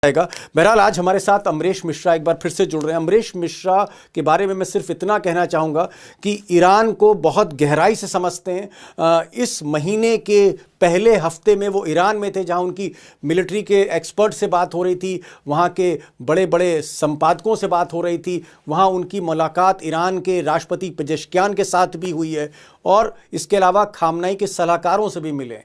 आएगा। बहरहाल आज हमारे साथ अमरीश मिश्रा एक बार फिर से जुड़ रहे हैं। अमरीश मिश्रा के बारे में मैं सिर्फ इतना कहना चाहूँगा कि ईरान को बहुत गहराई से समझते हैं। इस महीने के पहले हफ्ते में वो ईरान में थे, जहां उनकी मिलिट्री के एक्सपर्ट से बात हो रही थी, वहां के बड़े बड़े संपादकों से बात हो रही थी, वहां उनकी मुलाकात ईरान के राष्ट्रपति पेजेश्कियान के साथ भी हुई है और इसके अलावा खामनेई के सलाहकारों से भी मिले।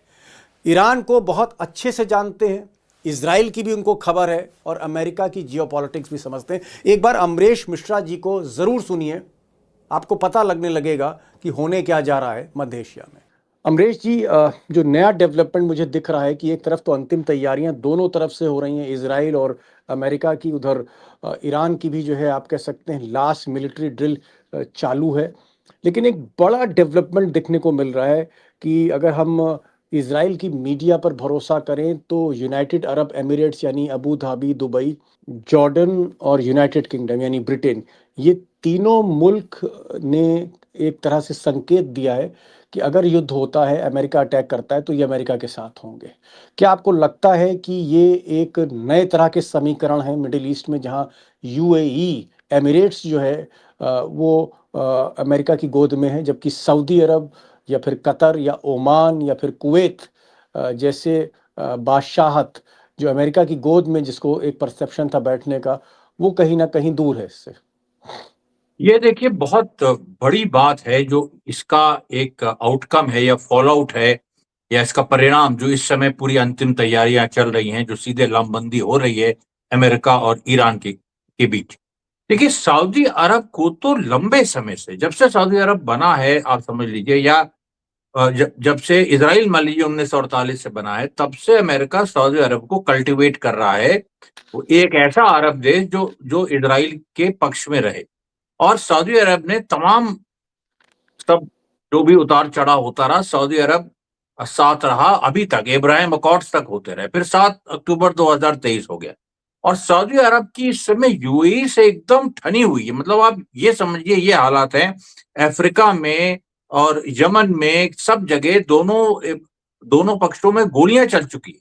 ईरान को बहुत अच्छे से जानते हैं, इजराइल की भी उनको खबर है और अमेरिका की जियोपॉलिटिक्स भी समझते हैं। एक बार अमरीश मिश्रा जी को ज़रूर सुनिए, आपको पता लगने लगेगा कि होने क्या जा रहा है मध्य एशिया में। अमरीश जी, जो नया डेवलपमेंट मुझे दिख रहा है कि एक तरफ तो अंतिम तैयारियां दोनों तरफ से हो रही हैं, इजराइल और अमेरिका की, उधर ईरान की भी जो है आप कह सकते हैं लास्ट मिलिट्री ड्रिल चालू है। लेकिन एक बड़ा डेवलपमेंट देखने को मिल रहा है कि अगर हम इजराइल की मीडिया पर भरोसा करें तो यूनाइटेड अरब एमिरेट्स यानी अबू धाबी, दुबई, जॉर्डन और यूनाइटेड किंगडम यानी ब्रिटेन, ये तीनों मुल्क ने एक तरह से संकेत दिया है कि अगर युद्ध होता है, अमेरिका अटैक करता है, तो ये अमेरिका के साथ होंगे। क्या आपको लगता है कि ये एक नए तरह के समीकरण है मिडिल ईस्ट में, जहां यूएई एमिरेट्स जो है वो अमेरिका की गोद में है, जबकि सऊदी अरब या फिर कतर या ओमान या फिर कुवैत जैसे बादशाहत जो अमेरिका की गोद में, जिसको एक परसेप्शन था बैठने का, वो कहीं ना कहीं दूर है इससे? ये देखिए, बहुत बड़ी बात है जो इसका एक आउटकम है या फॉल आउट है या इसका परिणाम, जो इस समय पूरी अंतिम तैयारियां चल रही हैं, जो सीधे लामबंदी हो रही है अमेरिका और ईरान के बीच। देखिए, सऊदी अरब को तो लंबे समय से, जब से सऊदी अरब बना है, आप समझ लीजिए, या जब से इजराइल मान लीजिए 1948 से बना है, तब से अमेरिका सऊदी अरब को कल्टीवेट कर रहा है। वो एक ऐसा अरब देश जो जो इजराइल के पक्ष में रहे। और सऊदी अरब ने तमाम सब, जो भी उतार चढ़ाव होता रहा, सऊदी अरब साथ रहा अभी तक, इब्राहिम अकॉर्ड्स तक होते रहे, फिर 7 अक्टूबर 2023 हो गया। और सऊदी अरब की इस समय यूएई से एकदम ठनी हुई है। मतलब आप ये समझिए, ये हालात हैं अफ्रीका में और यमन में, सब जगह दोनों पक्षों में गोलियां चल चुकी है।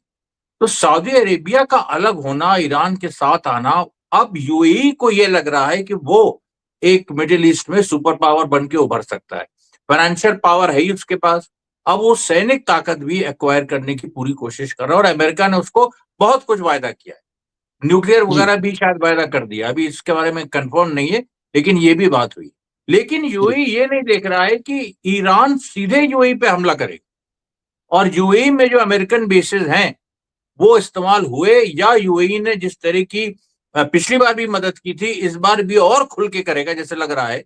तो सऊदी अरेबिया का अलग होना, ईरान के साथ आना, अब यूएई को यह लग रहा है कि वो एक मिडिल ईस्ट में सुपर पावर बन के उभर सकता है। फाइनेंशियल पावर है ही उसके पास। अब वो सैनिक ताकत भी एक्वायर करने की पूरी कोशिश कर रहा है और अमेरिका ने उसको बहुत कुछ वायदा किया है। न्यूक्लियर जी वगैरह भी शायद वायदा कर दिया, अभी इसके बारे में कंफर्म नहीं है, लेकिन ये भी बात हुई। लेकिन जी। यूएई ये नहीं देख रहा है कि ईरान सीधे यूएई पे हमला करेगा और यूएई में जो अमेरिकन बेसेस हैं वो इस्तेमाल हुए, या यूएई ने जिस तरह की पिछली बार भी मदद की थी, इस बार भी और खुल के करेगा जैसे लग रहा है।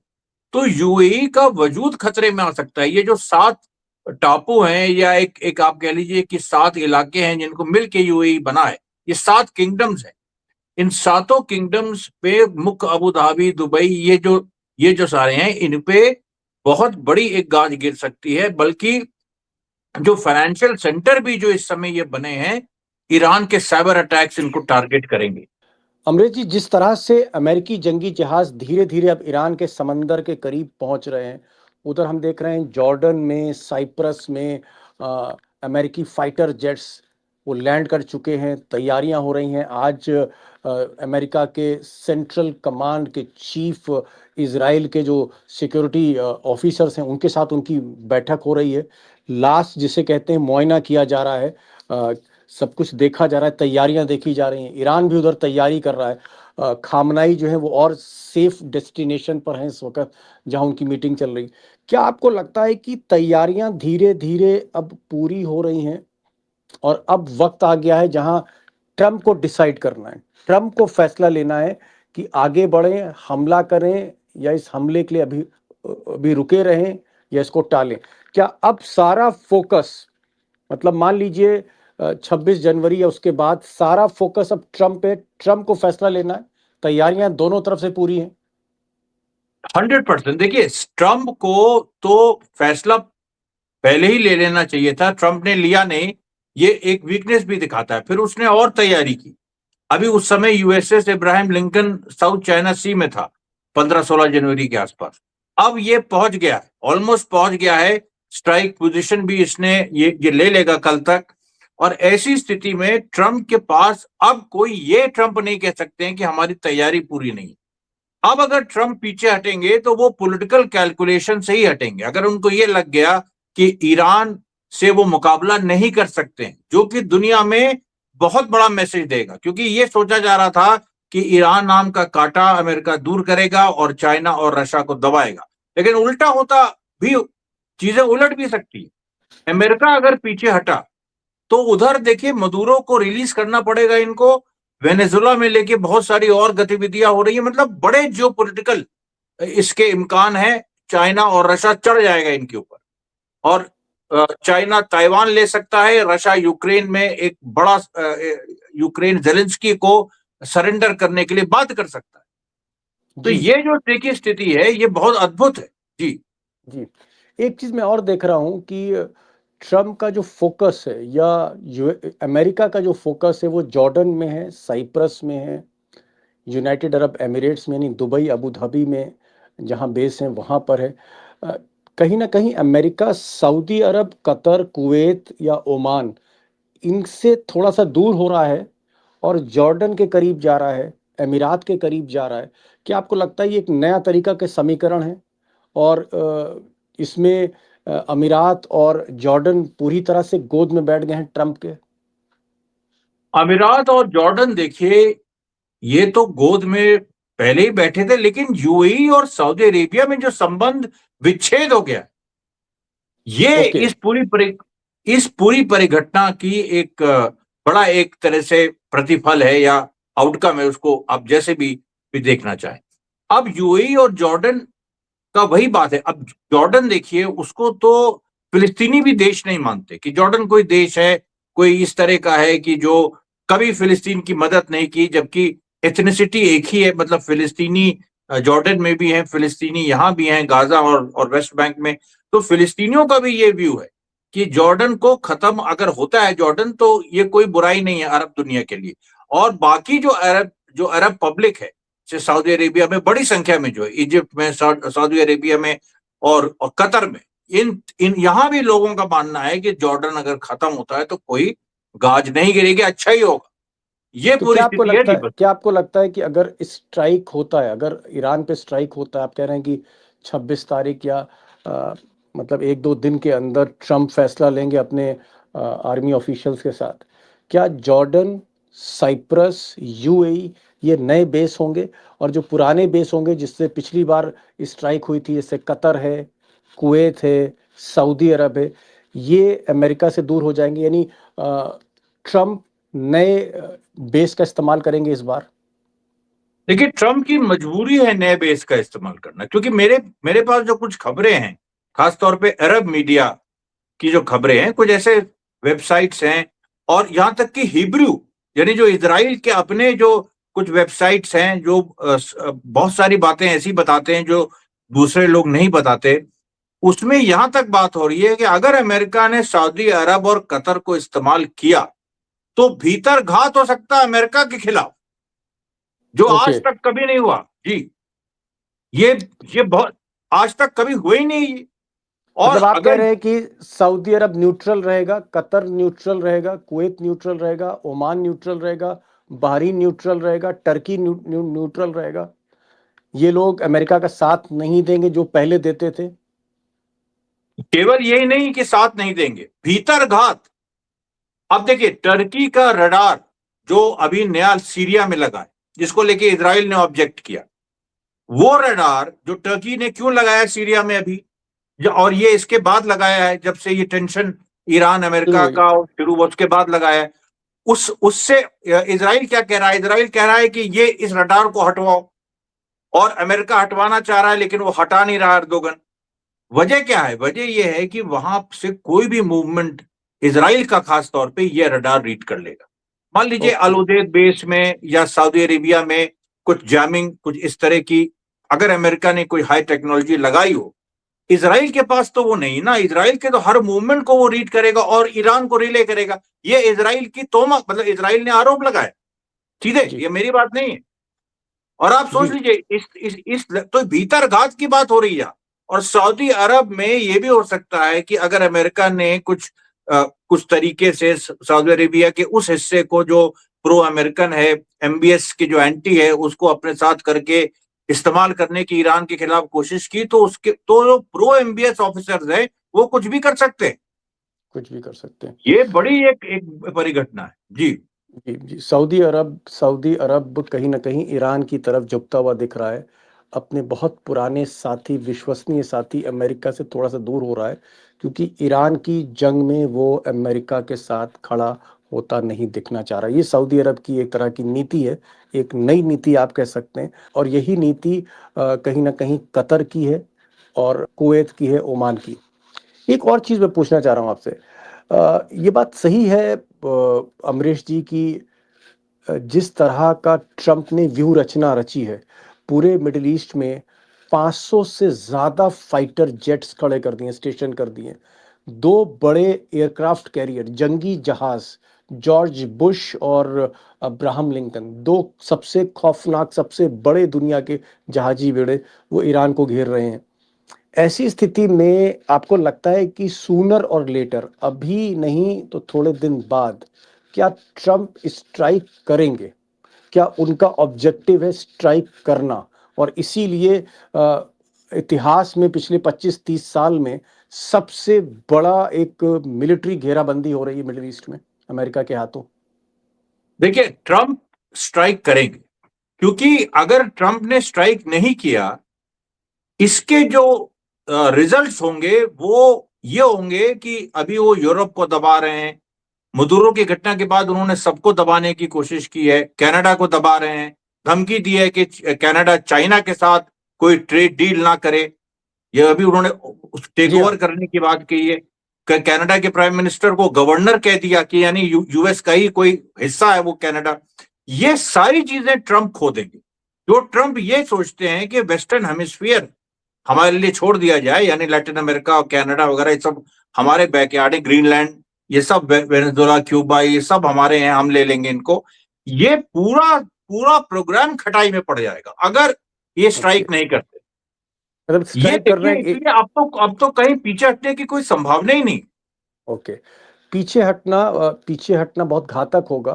तो यूएई का वजूद खतरे में आ सकता है। ये जो 7 टापू हैं, या एक एक आप कह लीजिए कि 7 इलाके हैं जिनको मिलके यूएई बना है, ये 7 किंगडम्स हैं। इन सातों किंगडम्स पे मुख्य अबू धाबी, दुबई, ये जो सारे हैं, इन पे बहुत बड़ी एक गाज गिर सकती है। बल्कि जो फाइनेंशियल सेंटर भी जो इस समय ये बने हैं, ईरान के साइबर अटैक्स इनको टारगेट करेंगे। अमरीश जी, जिस तरह से अमेरिकी जंगी जहाज धीरे धीरे अब ईरान के समंदर के करीब पहुंच रहे हैं, उधर हम देख रहे हैं जॉर्डन में, साइप्रस में अमेरिकी फाइटर जेट्स वो लैंड कर चुके हैं, तैयारियां हो रही हैं। आज अमेरिका के सेंट्रल कमांड के चीफ, इजराइल के जो सिक्योरिटी ऑफिसर्स हैं, उनके साथ उनकी बैठक हो रही है। लास्ट जिसे कहते हैं मुआयना किया जा रहा है, सब कुछ देखा जा रहा है, तैयारियां देखी जा रही हैं। ईरान भी उधर तैयारी कर रहा है। खामनाई जो है वो और सेफ डेस्टिनेशन पर हैं इस वक्त, जहां उनकी मीटिंग चल रही। क्या आपको लगता है कि तैयारियां धीरे धीरे अब पूरी हो रही हैं और अब वक्त आ गया है जहां ट्रंप को डिसाइड करना है, ट्रंप को फैसला लेना है कि आगे बढ़ें, हमला करें, या इस हमले के लिए अभी अभी रुके रहें या इसको टालें? क्या अब सारा फोकस, मतलब मान लीजिए 26 जनवरी या उसके बाद सारा फोकस अब ट्रंप पे, ट्रंप को फैसला लेना है, तैयारियां दोनों तरफ से पूरी हैं? 100%। देखिए, ट्रंप को तो फैसला पहले ही ले लेना चाहिए था, ट्रंप ने लिया नहीं। ये एक वीकनेस भी दिखाता है। फिर उसने और तैयारी की। अभी उस समय USS Ibrahim Lincoln South China Sea में था 15-16 जनवरी के आसपास। अब ये पहुंच गया है, ऑलमोस्ट पहुंच गया है। स्ट्राइक पोजीशन भी इसने ये ले लेगा कल तक। और ऐसी स्थिति में ट्रंप के पास अब कोई ये ट्रंप नहीं कह सकते हैं कि हमारी तैयारी पूरी नहीं। अब अगर ट्रंप पीछे हटेंगे तो वो पॉलिटिकल कैलकुलेशन से ही हटेंगे। अगर उनको ये लग गया कि ईरान से वो मुकाबला नहीं कर सकते हैं, जो कि दुनिया में बहुत बड़ा मैसेज देगा, क्योंकि ये सोचा जा रहा था कि ईरान नाम का कांटा अमेरिका दूर करेगा और चाइना और रशिया को दबाएगा, लेकिन उल्टा होता भी, चीजें उलट भी सकती है। अमेरिका अगर पीछे हटा तो उधर देखिए मदुरो को रिलीज करना पड़ेगा इनको, वेनेजुला में लेके बहुत सारी और गतिविधियां हो रही है, मतलब बड़े जियोपॉलिटिकल इसके इम्कान है। चाइना और रशिया चढ़ जाएगा इनके ऊपर, और चाइना ताइवान ले सकता है, रशिया यूक्रेन में एक बड़ा यूक्रेन जेलेंस्की को सरेंडर करने के लिए बाध्य कर सकता है। तो जी ये जो देखिए स्थिति है ये बहुत अद्भुत है। जी जी। एक चीज मैं और देख रहा हूं कि ट्रम्प का जो फोकस है या अमेरिका का जो फोकस है वो जॉर्डन में है, साइप्रस में है, यूनाइटेड अरब एमिरेट्स में यानी दुबई, अबू धाबी में जहां बेस है वहां पर है। अ, कहीं ना कहीं अमेरिका सऊदी अरब, कतर, कुवैत या ओमान इनसे थोड़ा सा दूर हो रहा है और जॉर्डन के करीब जा रहा है, अमीरात के करीब जा रहा है। क्या आपको लगता है ये एक नया तरीका के समीकरण है और इसमें अमीरात और जॉर्डन पूरी तरह से गोद में बैठ गए हैं ट्रंप के? अमीरात और जॉर्डन देखिए ये तो गोद में पहले ही बैठे थे, लेकिन यूएई और सऊदी अरेबिया में जो संबंध विच्छेद हो गया, ये ओके। इस पूरी परिघटना की एक बड़ा एक तरह से प्रतिफल है या आउटकम है, उसको आप जैसे भी देखना चाहें। अब यूएई और जॉर्डन का वही बात है। अब जॉर्डन देखिए, उसको तो फिलिस्तीनी भी देश नहीं मानते कि जॉर्डन कोई देश है, कोई इस तरह का है कि जो कभी फिलिस्तीन की मदद नहीं की, जबकि एथनिसिटी एक ही है, मतलब फिलिस्तीनी जॉर्डन में भी है, फिलिस्तीनी यहां भी हैं, गाजा और वेस्ट बैंक में। तो फिलिस्तीनियों का भी ये व्यू है कि जॉर्डन को खत्म अगर होता है जॉर्डन, तो ये कोई बुराई नहीं है अरब दुनिया के लिए। और बाकी जो अरब पब्लिक है, जैसे सऊदी अरेबिया में बड़ी संख्या में, जो है इजिप्ट में, सऊदी अरेबिया में और कतर में, इन इन यहां भी लोगों का मानना है कि जॉर्डन अगर खत्म होता है तो कोई गाज नहीं गिरेगी, अच्छा ही होगा। ये तो पूरी स्थिति है जी। बस क्या आपको लगता है कि अगर स्ट्राइक होता है, अगर ईरान पे स्ट्राइक होता है, आप कह रहे हैं कि 26 तारीख या अ, मतलब एक दो दिन के अंदर ट्रंप फैसला लेंगे अपने आर्मी ऑफिशियल्स के साथ, क्या जॉर्डन, साइप्रस, यूएई ये नए बेस होंगे और जो पुराने बेस होंगे जिससे पिछली बार स्ट्राइक हुई थी, जैसे कतर है, कुवैत है, सऊदी अरब है, ये अमेरिका से दूर हो जाएंगे? यानी ट्रंप नए बेस का इस्तेमाल करेंगे इस बार? देखिए, ट्रंप की मजबूरी है नए बेस का इस्तेमाल करना, क्योंकि मेरे मेरे पास जो कुछ खबरें हैं, खासतौर पे अरब मीडिया की जो खबरें हैं, कुछ ऐसे वेबसाइट्स हैं, और यहां तक कि हिब्रू यानी जो इजराइल के अपने जो कुछ वेबसाइट्स हैं, जो बहुत सारी बातें ऐसी बताते हैं जो दूसरे लोग नहीं बताते, उसमें यहां तक बात हो रही है कि अगर अमेरिका ने सऊदी अरब और कतर को इस्तेमाल किया तो भीतर घात हो सकता है अमेरिका के खिलाफ, जो ओके। आज तक कभी नहीं हुआ जी। ये ये बहुत आज तक कभी हुआ ही नहीं ये। और मतलब आप कह अगर रहे हैं कि सऊदी अरब न्यूट्रल रहेगा, कतर न्यूट्रल रहेगा, कुवैत न्यूट्रल रहेगा, ओमान न्यूट्रल रहेगा, बहरीन न्यूट्रल रहेगा, टर्की न्यूट्रल रहेगा, ये लोग अमेरिका का साथ नहीं देंगे जो पहले देते थे? केवल यही नहीं कि साथ नहीं देंगे, भीतर घात। अब देखिए, टर्की का रडार जो अभी नया सीरिया में लगा है, जिसको लेके इजराइल ने ऑब्जेक्ट किया, वो रडार जो टर्की ने क्यों लगाया सीरिया में अभी, और ये इसके बाद लगाया है जब से ये टेंशन ईरान शुरू अमेरिका हुई। का शुरू हुआ, उसके बाद लगाया है। उससे इजराइल क्या कह रहा है? इजराइल कह रहा है कि ये इस रडार को हटवाओ, और अमेरिका हटवाना चाह रहा है लेकिन वो हटा नहीं रहा अर्दोगन। वजह क्या है? वजह यह है कि वहां से कोई भी मूवमेंट इजराइल का खास तौर पे ये रडार रीड कर लेगा। मान लीजिए अल ओके। उदेद बेस में या सऊदी अरेबिया में कुछ जैमिंग, कुछ इस तरह की, अगर अमेरिका ने कोई हाई टेक्नोलॉजी लगाई हो, इजराइल के पास तो वो नहीं ना। इजराइल के तो हर मूवमेंट को वो रीड करेगा और ईरान को रिले करेगा। ये इजराइल की तोहमत, मतलब इजराइल ने आरोप लगाया सीधे, जी ये मेरी बात नहीं है। और आप सोच जी। लीजिए, इस तो भीतर घात की बात हो रही है। और सऊदी अरब में यह भी हो सकता है कि अगर अमेरिका ने कुछ कुछ तरीके से सऊदी अरेबिया के उस हिस्से को जो प्रो अमेरिकन है, एमबीएस के जो एंटी है, उसको अपने साथ करके इस्तेमाल करने की ईरान के खिलाफ कोशिश की, तो उसके तो जो प्रो एमबीएस ऑफिसर्स है वो कुछ भी कर सकते हैं, कुछ भी कर सकते हैं। ये बड़ी एक बड़ी घटना है। जी जी जी, सऊदी अरब कहीं ना कहीं ईरान की तरफ झुकता हुआ दिख रहा है। अपने बहुत पुराने साथी, विश्वसनीय साथी अमेरिका से थोड़ा सा दूर हो रहा है, क्योंकि ईरान की जंग में वो अमेरिका के साथ खड़ा होता नहीं दिखना चाह रहा। ये सऊदी अरब की एक तरह की नीति है, एक नई नीति आप कह सकते हैं। और यही नीति कहीं ना कहीं कतर की है और कुवैत की है, ओमान की। एक और चीज़ मैं पूछना चाह रहा हूँ आपसे। ये बात सही है अमरीश जी की जिस तरह का ट्रंप ने व्यूह रचना रची है, पूरे मिडिल ईस्ट में 500 से ज़्यादा फाइटर जेट्स खड़े कर दिए, स्टेशन कर दिए, 2 बड़े एयरक्राफ्ट कैरियर, जंगी जहाज, जॉर्ज बुश और अब्राहम लिंकन, 2 सबसे खौफनाक, सबसे बड़े दुनिया के जहाजी बेड़े, वो ईरान को घेर रहे हैं। ऐसी स्थिति में आपको लगता है कि सूनर और लेटर, अभी नहीं तो थोड़े दिन बाद, क्या ट्रंप स्ट्राइक करेंगे? क्या उनका ऑब्जेक्टिव है स्ट्राइक करना? और इसीलिए इतिहास में पिछले 25-30 साल में सबसे बड़ा एक मिलिट्री घेराबंदी हो रही है मिडिल ईस्ट में अमेरिका के हाथों। देखिए, ट्रंप स्ट्राइक करेंगे, क्योंकि अगर ट्रंप ने स्ट्राइक नहीं किया, इसके जो रिजल्ट्स होंगे वो ये होंगे कि अभी वो यूरोप को दबा रहे हैं। मदुरो की घटना के बाद उन्होंने सबको दबाने की कोशिश की है, कनाडा को दबा रहे हैं, धमकी दी है कि कनाडा चाइना के साथ कोई ट्रेड डील ना करे। ये अभी उन्होंने टेक जी ओवर हाँ। करने की बात कही है। कनाडा के प्राइम मिनिस्टर को गवर्नर कह दिया कि यानी यूएस का ही कोई हिस्सा है वो कनाडा। ये सारी चीजें ट्रंप खो देंगे। जो ट्रंप ये सोचते हैं कि वेस्टर्न हेमिस्फीयर हमारे लिए छोड़ दिया जाए, यानी लैटिन अमेरिका और कनाडा वगैरह, ये सब हमारे बैकयार्ड है, ग्रीनलैंड, ये सब वेनेजुएला, क्यूबा, ये सब हमारे हैं, हम ले लेंगे इनको। ये पूरा पूरा प्रोग्राम खटाई में पड़ जाएगा अगर ये स्ट्राइक नहीं करते। मतलब ये स्ट्राइक कर रहे देखिए, हैं। इसलिए अब तो कहीं पीछे हटने की कोई संभावना ही नहीं। ओके, पीछे हटना बहुत घातक होगा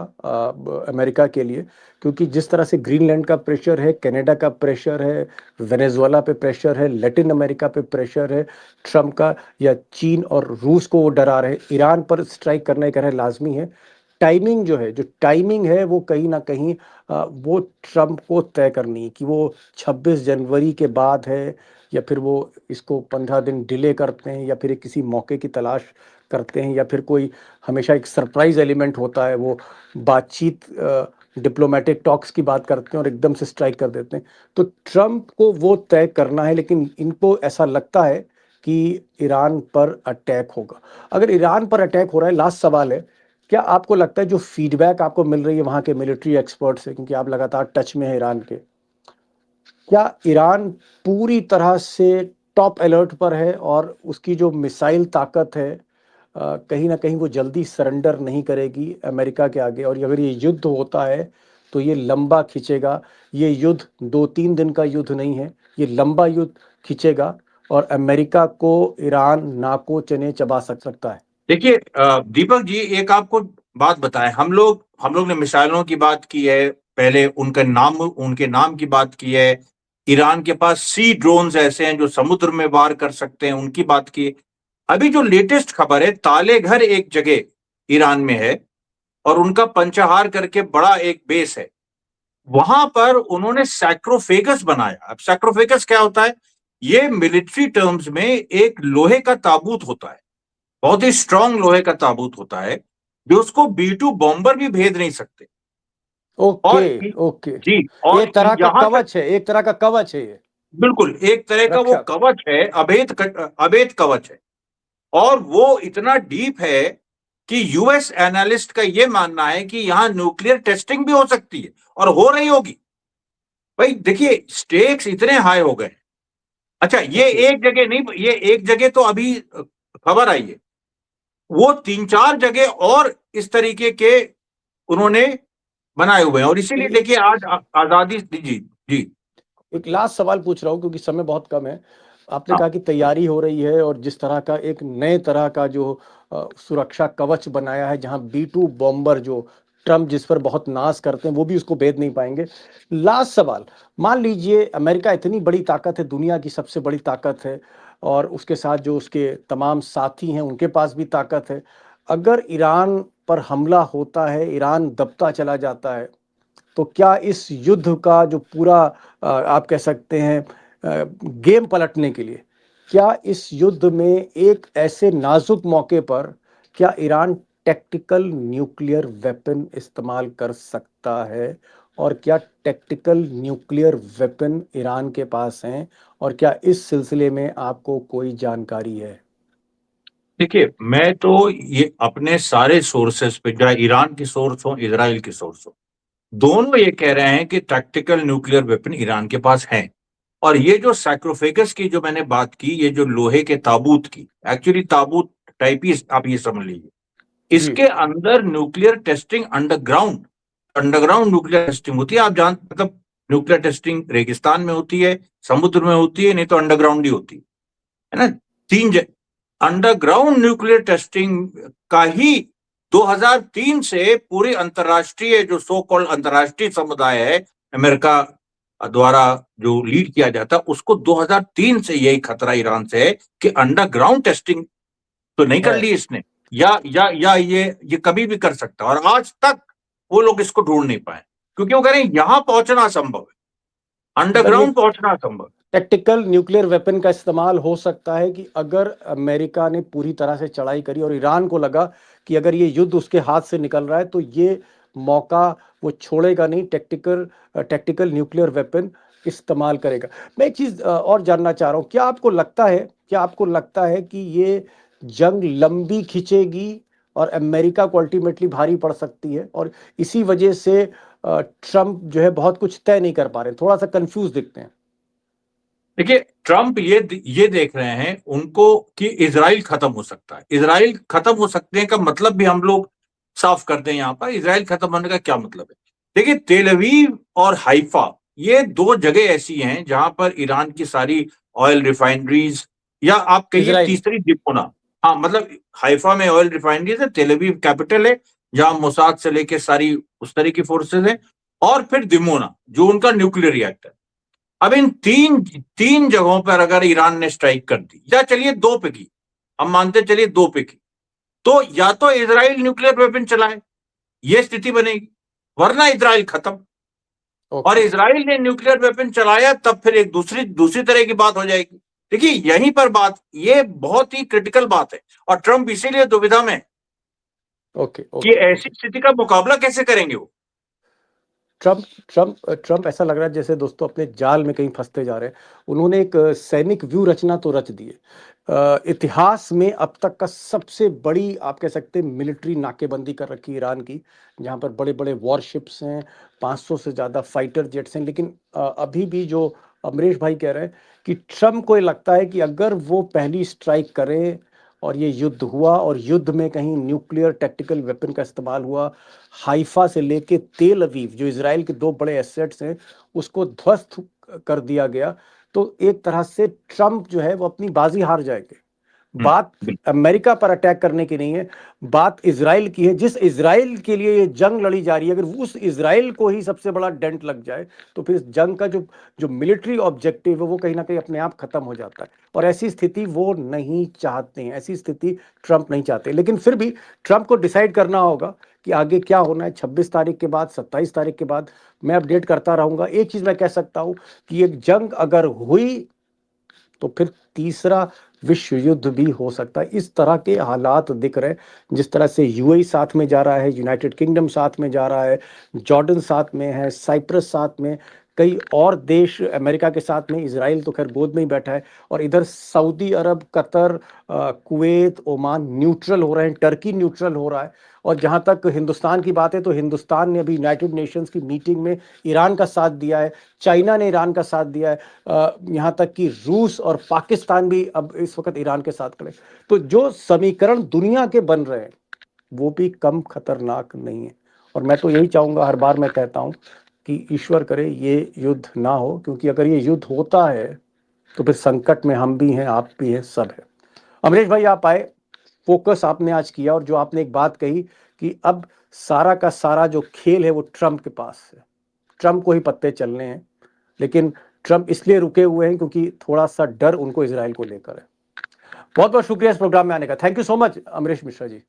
अमेरिका के लिए, क्योंकि जिस तरह से ग्रीनलैंड का प्रेशर है, कनाडा का प्रेशर है, वेनेजुएला पे प्रेशर है, लैटिन अमेरिका पे प्रेशर है ट्रम्प का, या चीन और रूस को वो डरा रहे, ईरान पर स्ट्राइक करना कह रहे लाजमी है। टाइमिंग जो है, जो टाइमिंग है वो कहीं ना कहीं वो ट्रम्प को तय करनी है कि वो 26 जनवरी के बाद है, या फिर वो इसको 15 दिन डिले करते हैं, या फिर एक किसी मौके की तलाश करते हैं, या फिर कोई हमेशा एक सरप्राइज एलिमेंट होता है, वो बातचीत, डिप्लोमेटिक टॉक्स की बात करते हैं और एकदम से स्ट्राइक कर देते हैं। तो ट्रम्प को वो तय करना है, लेकिन इनको ऐसा लगता है कि ईरान पर अटैक होगा। अगर ईरान पर अटैक हो रहा है, लास्ट सवाल है, क्या आपको लगता है जो फीडबैक आपको मिल रही है वहाँ के मिलिट्री एक्सपर्ट से, क्योंकि आप लगातार टच में है ईरान के, क्या ईरान पूरी तरह से टॉप अलर्ट पर है और उसकी जो मिसाइल ताकत है कहीं ना कहीं वो जल्दी सरेंडर नहीं करेगी अमेरिका के आगे? और अगर ये युद्ध होता है तो ये लंबा खिंचेगा, ये युद्ध 2-3 दिन का युद्ध नहीं है, ये लंबा युद्ध खिंचेगा और अमेरिका को ईरान नाको चने चबा सकता है। देखिए दीपक जी, एक आपको बात बताएं, हम लोग ने मिसाइलों की बात की है, पहले उनके नाम की बात की है। ईरान के पास सी ड्रोन्स ऐसे हैं जो समुद्र में वार कर सकते हैं, उनकी बात की है। अभी जो लेटेस्ट खबर है, ताले घर एक जगह ईरान में है और उनका पंचाहार करके बड़ा एक बेस है, वहां पर उन्होंने सैक्रोफेगस बनाया। अब सैक्रोफेगस क्या होता है? ये मिलिट्री टर्म्स में एक लोहे का ताबूत होता है, बहुत ही स्ट्रांग लोहे का ताबूत होता है, जो उसको B-2 बॉम्बर भी भेद नहीं सकते। और ओके ओके, जी, और एक तरह का यहां तक, कवच है, एक तरह का कवच है ये, बिल्कुल एक तरह का वो रक्षक। कवच है, अभेद कवच है। और वो इतना डीप है कि यूएस एनालिस्ट का ये मानना है कि यहां न्यूक्लियर टेस्टिंग भी हो सकती है और हो रही होगी। भाई देखिए, स्टेक्स इतने हाई हो गए। अच्छा, ये ओके, एक जगह नहीं, ये एक जगह तो अभी खबर आई है, वो 3-4 जगह और इस तरीके के उन्होंने बनाए हुए हैं। और इसीलिए एक देखिए आज आजादी, जी जी, एक लास्ट सवाल पूछ रहा हूँ क्योंकि समय बहुत कम है। आपने हाँ कहा कि तैयारी हो रही है और जिस तरह का एक नए तरह का जो सुरक्षा कवच बनाया है, जहां B-2 बॉम्बर जो ट्रंप जिस पर बहुत नाज करते हैं वो भी उसको भेद नहीं पाएंगे। लास्ट सवाल, मान लीजिए अमेरिका इतनी बड़ी ताकत है, दुनिया की सबसे बड़ी ताकत है, और उसके साथ जो उसके तमाम साथी हैं उनके पास भी ताकत है। अगर ईरान पर हमला होता है, ईरान दबता चला जाता है, तो क्या इस युद्ध का जो पूरा आप कह सकते हैं गेम पलटने के लिए, क्या इस युद्ध में एक ऐसे नाजुक मौके पर क्या ईरान टैक्टिकल न्यूक्लियर वेपन इस्तेमाल कर सकता है, और क्या टैक्टिकल न्यूक्लियर वेपन ईरान के पास हैं, और क्या इस सिलसिले में आपको कोई जानकारी है? देखिए, मैं तो ये अपने सारे सोर्सेस पे, चाहे ईरान की सोर्स हो, इजराइल की सोर्स हो, दोनों ये कह रहे हैं कि टैक्टिकल न्यूक्लियर वेपन ईरान के पास है। और ये जो सैक्रोफेगस की जो मैंने बात की, ये जो लोहे के ताबूत की, एक्चुअली ताबूत टाइप ही आप ये समझ लीजिए, जी। इसके अंदर nuclear testing underground underground nuclear testing होती है। आप जान, मतलब न्यूक्लियर टेस्टिंग रेगिस्तान में होती है, समुद्र में होती है, नहीं तो अंडरग्राउंड ही होती है ना। अंडरग्राउंड न्यूक्लियर टेस्टिंग का ही 2003 से पूरे अंतर्राष्ट्रीय जो सो कॉल्ड अंतर्राष्ट्रीय समुदाय है, अमेरिका द्वारा जो लीड किया जाता है, उसको 2003 से यही खतरा ईरान से है कि अंडरग्राउंड टेस्टिंग तो नहीं कर है। ली इसने, या ये कभी भी कर सकता है। और आज तक वो लोग इसको ढूंढ नहीं पाए, क्योंकि वो कह रहे हैं यहां पहुंचना असंभव है, मतलब ये अंडरग्राउंड पहुंचना असंभव। टैक्टिकल न्यूक्लियर वेपन का इस्तेमाल हो सकता है कि अगर अमेरिका ने पूरी तरह से चढ़ाई करी और ईरान को लगा कि अगर ये युद्ध उसके हाथ से निकल रहा है तो ये मौका वो छोड़ेगा नहीं, टैक्टिकल न्यूक्लियर वेपन इस्तेमाल करेगा। मैं एक चीज और जानना चाह रहा हूँ, क्या आपको लगता है कि ये जंग लंबी खिंचेगी और अमेरिका को अल्टीमेटली भारी पड़ सकती है, और इसी वजह से ट्रंप जो है बहुत कुछ तय नहीं कर पा रहे, थोड़ा सा कंफ्यूज दिखते हैं? देखिए, ट्रंप ये देख रहे हैं उनको कि इजराइल खत्म हो सकता है। इजराइल खत्म हो सकते हैं का मतलब भी हम लोग साफ कर दें। यहां पर इजराइल खत्म होने का क्या मतलब है? देखिए, तेल अवीव और हाइफा, ये दो जगह ऐसी हैं जहां पर ईरान की सारी ऑयल रिफाइनरीज, या आप कहिए इजराइल। तीसरी दिपोना, हाँ मतलब हाइफा में ऑयल रिफाइनरीज है, तेल अवीव कैपिटल है जहां मोसाद से लेके सारी उस तरह की फोर्सेज है, और फिर दिमोना जो उनका न्यूक्लियर रिएक्टर। अब इन तीन तीन जगहों पर अगर ईरान ने स्ट्राइक कर दी, या चलिए दो पे की, हम मानते चलिए दो पे की, तो या तो इजराइल न्यूक्लियर वेपन चलाए, यह स्थिति बनेगी, वरना इजराइल खत्म। और ओके। इजराइल ने न्यूक्लियर वेपन चलाया तब फिर एक दूसरी दूसरी तरह की बात हो जाएगी। देखिए, यहीं पर बात, ये बहुत ही क्रिटिकल बात है, और ट्रंप इसीलिए दुविधा में है ओके। कि ओके। ऐसी स्थिति का मुकाबला कैसे करेंगे वो। ट्रंप ट्रंप ऐसा लग रहा है जैसे दोस्तों अपने जाल में कहीं फंसते जा रहे हैं। उन्होंने एक सैनिक व्यू रचना तो रच दी है। इतिहास में अब तक का सबसे बड़ी आप कह सकते हैं मिलिट्री नाकेबंदी कर रखी ईरान की, जहां पर बड़े बड़े वॉरशिप्स हैं, 500 से ज़्यादा फाइटर जेट्स हैं। लेकिन अभी भी जो अमरीश भाई कह रहे हैं कि ट्रंप को ये लगता है कि अगर वो पहली स्ट्राइक करें और ये युद्ध हुआ, और युद्ध में कहीं न्यूक्लियर टैक्टिकल वेपन का इस्तेमाल हुआ, हाइफा से लेके तेल अवीव जो इसराइल के दो बड़े एसेट्स हैं उसको ध्वस्त कर दिया गया, तो एक तरह से ट्रंप जो है वो अपनी बाजी हार जाएंगे। बात बिल्कुल। अमेरिका पर अटैक करने की नहीं है, बात इसराइल की है। जिस इसराइल के लिए ये जंग लड़ी जा रही है, अगर उस इसराइल को ही सबसे बड़ा डेंट लग जाए तो फिर इस जंग का जो जो मिलिट्री ऑब्जेक्टिव है वो कहीं ना कहीं अपने आप खत्म हो जाता है, और ऐसी स्थिति वो नहीं चाहते हैं, ऐसी स्थिति ट्रंप नहीं चाहते। लेकिन फिर भी ट्रंप को डिसाइड करना होगा कि आगे क्या होना है। 26 तारीख के बाद, 27 तारीख के बाद मैं अपडेट करता रहूंगा। एक चीज मैं कह सकता हूं कि एक जंग अगर हुई तो फिर तीसरा विश्व युद्ध भी हो सकता है। इस तरह के हालात दिख रहे हैं। जिस तरह से यूएई साथ में जा रहा है, यूनाइटेड किंगडम साथ में जा रहा है, जॉर्डन साथ में है, साइप्रस साथ में, कई और देश अमेरिका के साथ में, इजराइल तो खैर गोद में ही बैठा है, और इधर सऊदी अरब, कतर, कुवैत, ओमान न्यूट्रल हो रहे हैं, टर्की न्यूट्रल हो रहा है। और जहां तक हिंदुस्तान की बात है तो हिंदुस्तान ने अभी यूनाइटेड नेशंस की मीटिंग में ईरान का साथ दिया है, चाइना ने ईरान का साथ दिया है, यहाँ तक कि रूस और पाकिस्तान भी अब इस वक्त ईरान के साथ खड़े। तो जो समीकरण दुनिया के बन रहे हैं वो भी कम खतरनाक नहीं है। और मैं तो यही चाहूंगा, हर बार मैं कहता हूं कि ईश्वर करे ये युद्ध ना हो, क्योंकि अगर ये युद्ध होता है तो फिर संकट में हम भी हैं, आप भी हैं, सब है। अमरीश भाई आप आए, फोकस आपने आज किया, और जो आपने एक बात कही कि अब सारा का सारा जो खेल है वो ट्रंप के पास है, ट्रंप को ही पत्ते चलने हैं। लेकिन ट्रंप इसलिए रुके हुए हैं क्योंकि थोड़ा सा डर उनको इजराइल को लेकर है। बहुत बहुत शुक्रिया इस प्रोग्राम में आने का। Thank you so much Amrish Mishra ji.